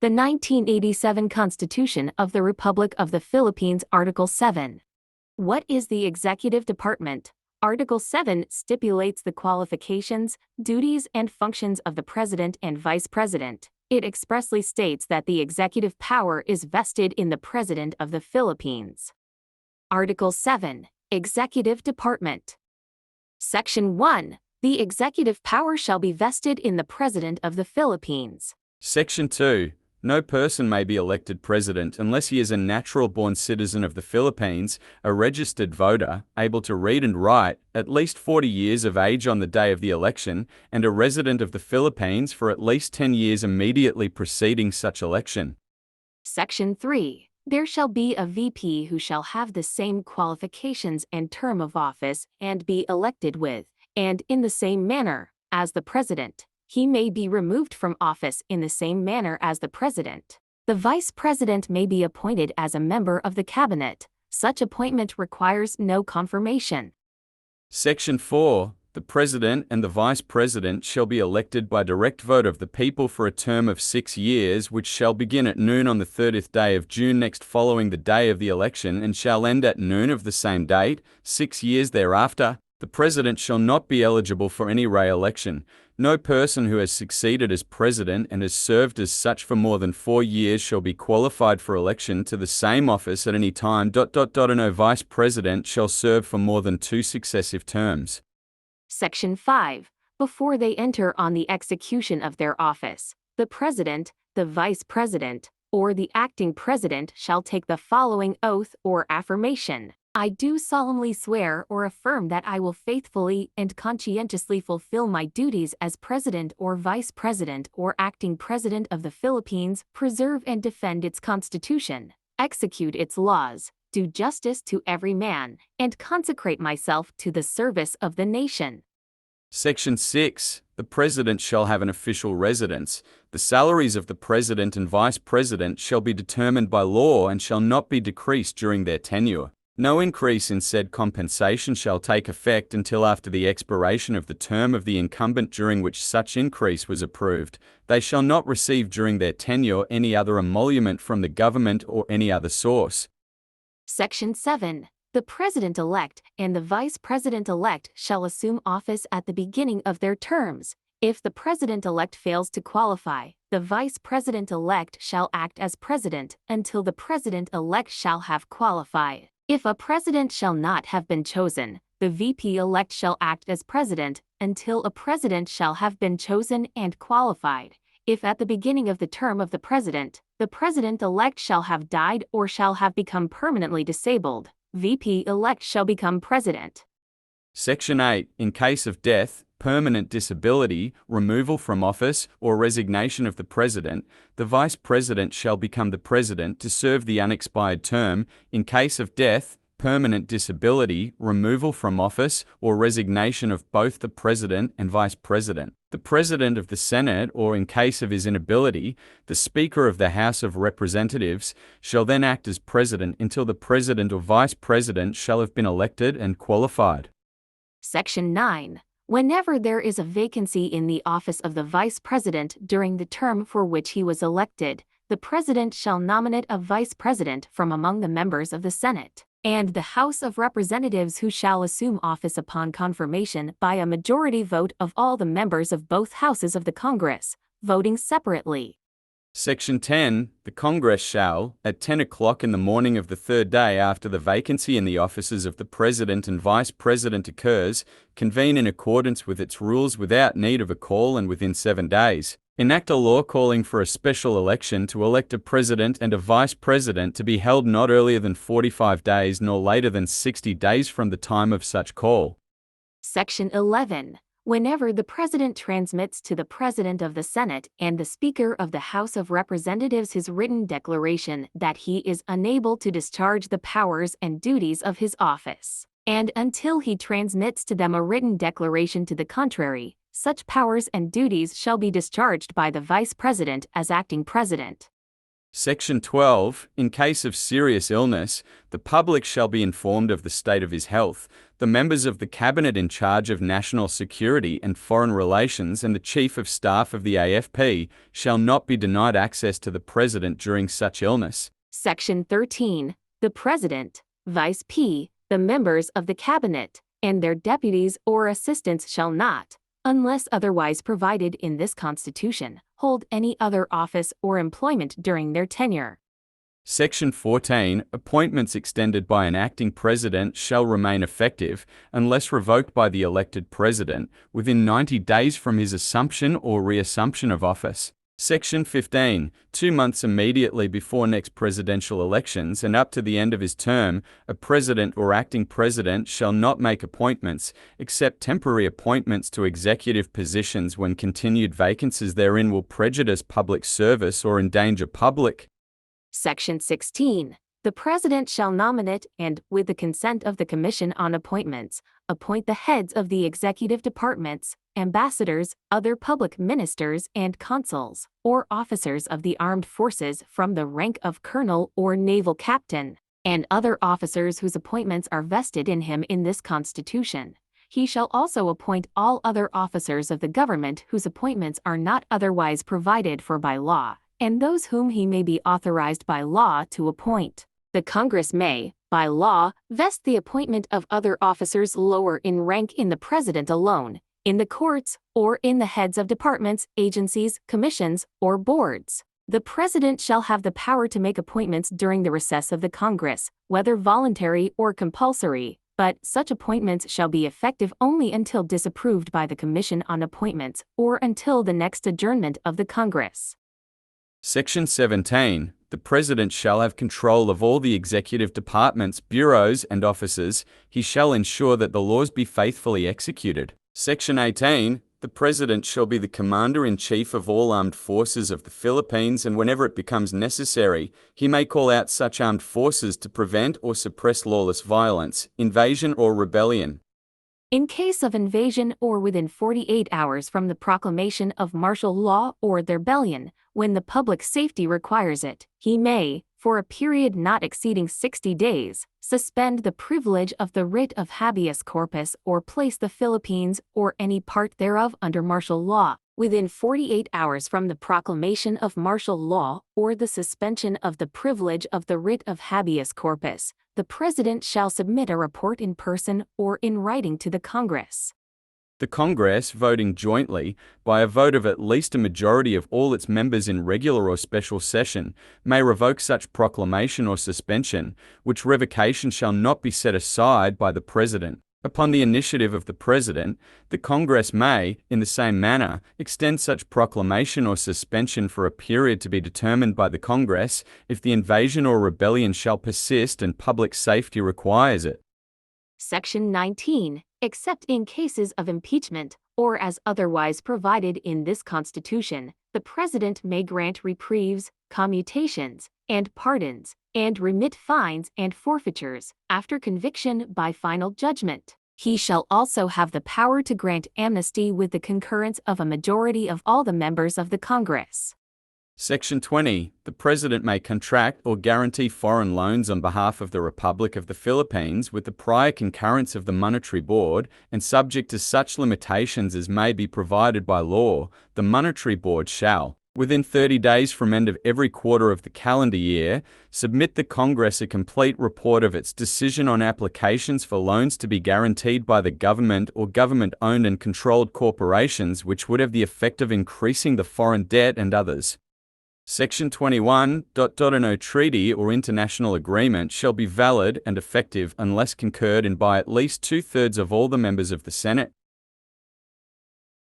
The 1987 Constitution of the Republic of the Philippines, Article 7. What is the Executive Department? Article 7 stipulates the qualifications, duties, and functions of the President and Vice President. It expressly states that the executive power is vested in the President of the Philippines. Article 7. Executive Department. Section 1. The executive power shall be vested in the President of the Philippines. Section 2. No person may be elected president unless he is a natural-born citizen of the Philippines, a registered voter, able to read and write, at least 40 years of age on the day of the election, and a resident of the Philippines for at least 10 years immediately preceding such election. Section 3. There shall be a VP who shall have the same qualifications and term of office and be elected with, and in the same manner, as the President. He may be removed from office in the same manner as the President. The Vice President may be appointed as a member of the Cabinet. Such appointment requires no confirmation. Section 4. The President and the Vice President shall be elected by direct vote of the people for a term of 6 years, which shall begin at noon on the 30th day of June next following the day of the election and shall end at noon of the same date, 6 years thereafter. The President shall not be eligible for any re-election. No person who has succeeded as President and has served as such for more than 4 years shall be qualified for election to the same office at any time. And no Vice President shall serve for more than 2 successive terms. Section 5. Before they enter on the execution of their office, the President, the Vice President, or the acting President shall take the following oath or affirmation. I do solemnly swear or affirm that I will faithfully and conscientiously fulfill my duties as President or Vice President or acting President of the Philippines, preserve and defend its Constitution, execute its laws, do justice to every man, and consecrate myself to the service of the nation. Section 6. The President shall have an official residence. The salaries of the President and Vice President shall be determined by law and shall not be decreased during their tenure. No increase in said compensation shall take effect until after the expiration of the term of the incumbent during which such increase was approved. They shall not receive during their tenure any other emolument from the government or any other source. Section 7. The President-elect and the Vice President-elect shall assume office at the beginning of their terms. If the President-elect fails to qualify, the Vice President-elect shall act as President until the President-elect shall have qualified. If a President shall not have been chosen, the VP-elect shall act as President until a President shall have been chosen and qualified. If at the beginning of the term of the President-elect shall have died or shall have become permanently disabled, VP-elect shall become President. Section 8. In case of death, permanent disability, removal from office, or resignation of the President, the Vice President shall become the President to serve the unexpired term. In case of death, permanent disability, removal from office, or resignation of both the President and Vice President, the President of the Senate, or in case of his inability, the Speaker of the House of Representatives, shall then act as President until the President or Vice President shall have been elected and qualified. Section 9. Whenever there is a vacancy in the office of the Vice President during the term for which he was elected, the President shall nominate a Vice President from among the members of the Senate and the House of Representatives who shall assume office upon confirmation by a majority vote of all the members of both houses of the Congress, voting separately. Section 10. The Congress shall, at 10 o'clock in the morning of the 3rd day after the vacancy in the offices of the President and Vice President occurs, convene in accordance with its rules without need of a call and within 7 days. Enact a law calling for a special election to elect a President and a Vice President to be held not earlier than 45 days nor later than 60 days from the time of such call. Section 11. Whenever the President transmits to the President of the Senate and the Speaker of the House of Representatives his written declaration that he is unable to discharge the powers and duties of his office, and until he transmits to them a written declaration to the contrary, such powers and duties shall be discharged by the Vice President as acting President. Section 12. In case of serious illness, the public shall be informed of the state of his health. The members of the cabinet in charge of national security and foreign relations and the chief of staff of the AFP shall not be denied access to the president during such illness. Section 13. The President, Vice P, the members of the cabinet, and their deputies or assistants shall not, unless otherwise provided in this Constitution, hold any other office or employment during their tenure. Section 14. Appointments extended by an acting president shall remain effective, unless revoked by the elected president, within 90 days from his assumption or reassumption of office. Section 15. 2 months immediately before next presidential elections and up to the end of his term, a president or acting president shall not make appointments, except temporary appointments to executive positions when continued vacancies therein will prejudice public service or endanger public. Section 16. The President shall nominate and, with the consent of the Commission on Appointments, appoint the heads of the executive departments, ambassadors, other public ministers and consuls, or officers of the armed forces from the rank of colonel or naval captain, and other officers whose appointments are vested in him in this Constitution. He shall also appoint all other officers of the government whose appointments are not otherwise provided for by law, and those whom he may be authorized by law to appoint. The Congress may, by law, vest the appointment of other officers lower in rank in the President alone, in the courts, or in the heads of departments, agencies, commissions, or boards. The President shall have the power to make appointments during the recess of the Congress, whether voluntary or compulsory, but such appointments shall be effective only until disapproved by the Commission on Appointments or until the next adjournment of the Congress. Section 17. The President shall have control of all the executive departments, bureaus, and offices. He shall ensure that the laws be faithfully executed. Section 18. The President shall be the Commander-in-Chief of all armed forces of the Philippines, and whenever it becomes necessary, he may call out such armed forces to prevent or suppress lawless violence, invasion, or rebellion. In case of invasion or within 48 hours from the proclamation of martial law or rebellion, when the public safety requires it, he may, for a period not exceeding 60 days, suspend the privilege of the writ of habeas corpus or place the Philippines or any part thereof under martial law. Within 48 hours from the proclamation of martial law or the suspension of the privilege of the writ of habeas corpus, the President shall submit a report in person or in writing to the Congress. The Congress, voting jointly, by a vote of at least a majority of all its members in regular or special session, may revoke such proclamation or suspension, which revocation shall not be set aside by the President. Upon the initiative of the President, the Congress may, in the same manner, extend such proclamation or suspension for a period to be determined by the Congress, if the invasion or rebellion shall persist and public safety requires it. Section 19. Except in cases of impeachment, or as otherwise provided in this Constitution, the President may grant reprieves, commutations, and pardons, and remit fines and forfeitures, after conviction by final judgment. He shall also have the power to grant amnesty with the concurrence of a majority of all the members of the Congress. Section 20. The President may contract or guarantee foreign loans on behalf of the Republic of the Philippines with the prior concurrence of the Monetary Board, and subject to such limitations as may be provided by law. The Monetary Board shall, within 30 days from end of every quarter of the calendar year, submit the Congress a complete report of its decision on applications for loans to be guaranteed by the government or government-owned and controlled corporations which would have the effect of increasing the foreign debt and others. Section 21. No treaty or international agreement shall be valid and effective unless concurred in by at least 2/3 of all the members of the Senate.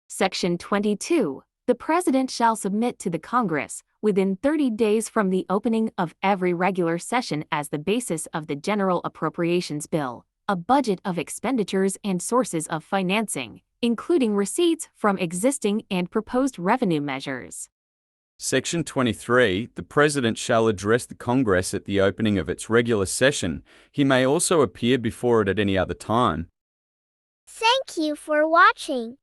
Section 22. The President shall submit to the Congress, within 30 days from the opening of every regular session as the basis of the General Appropriations Bill, a budget of expenditures and sources of financing, including receipts from existing and proposed revenue measures. Section 23. The President shall address the Congress at the opening of its regular session. He may also appear before it at any other time. Thank you for watching.